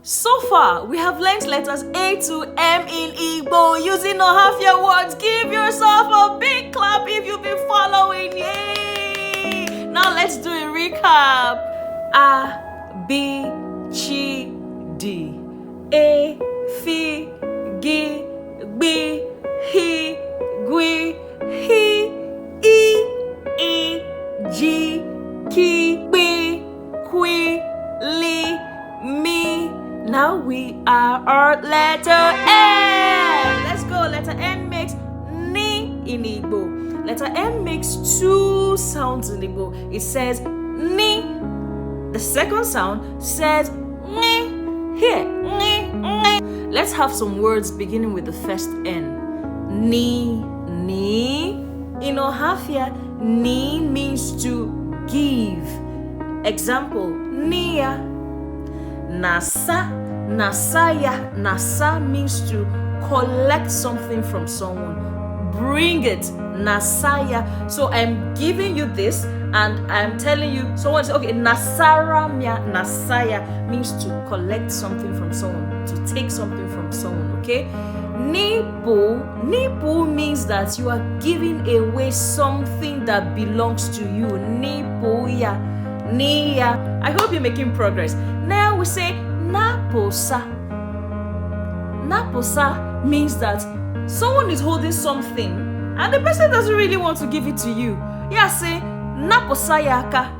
So far, we have learned letters A to M in Igbo using Ohafia words. Give yourself a big clap if you've been following. Yay! Now let's do a recap. A, B, Chi, D. A, Fi, Gi, Bi, Hi, Gui, Hi, I, Ji, Ki, Bi, Qui, Li, Mi. Now we are our letter N. Let's go. Letter N makes ni in Igbo. Letter N makes two sounds in Igbo. It says ni. The second sound says ni. Here, ni, ni. Let's have some words beginning with the first N. Ni, ni. In Ohafia, ni means to give. Example, niya. Nasa, nasaya. Nasa means to collect something from someone. Bring it, nasaya. So I'm giving you this and I'm telling you, someone says, okay, nasaramya, nasaya means to collect something from someone, to take something from someone, okay? Nipu means that you are giving away something that belongs to you. Nipuya, niya. I hope you're making progress. Now we say naposa. Naposa means that someone is holding something and the person doesn't really want to give it to you. Yeah, say naposa yaka.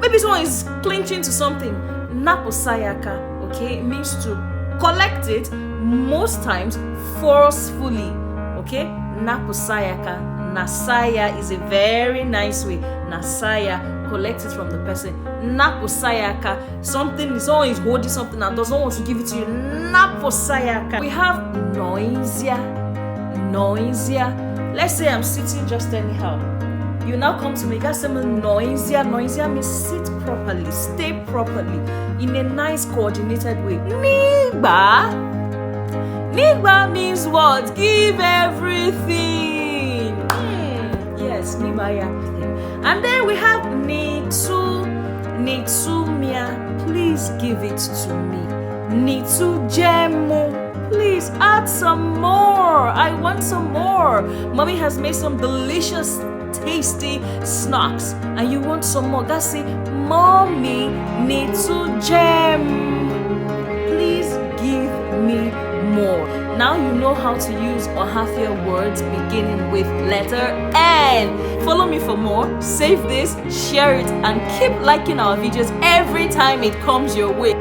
Maybe someone is clinching to something. Naposa yaka, okay? It means to collect it, most times forcefully, okay? Naposa yaka. Nasaya is a very nice way. Nasaya, collect it from the person. Naposayaka, someone is holding something and doesn't want to give it to you. Naposayaka. We have noisia. Noisia. Let's say I'm sitting just anyhow. You now come to me, you got some noisia. Noisia means sit properly, stay properly, in a nice coordinated way. Nigba. Nigba means what? Give everything. Yes, nibaya. And then we have nitu, nitumia, please give it to me. Nitu jemu, please add some more. I want some more. Mommy has made some delicious, tasty snacks, and you want some more. That's it. Mommy, nitu jem, please give me more. Now you know how to use Ohafia words beginning with letter N. Follow me for more, save this, share it, and keep liking our videos every time it comes your way.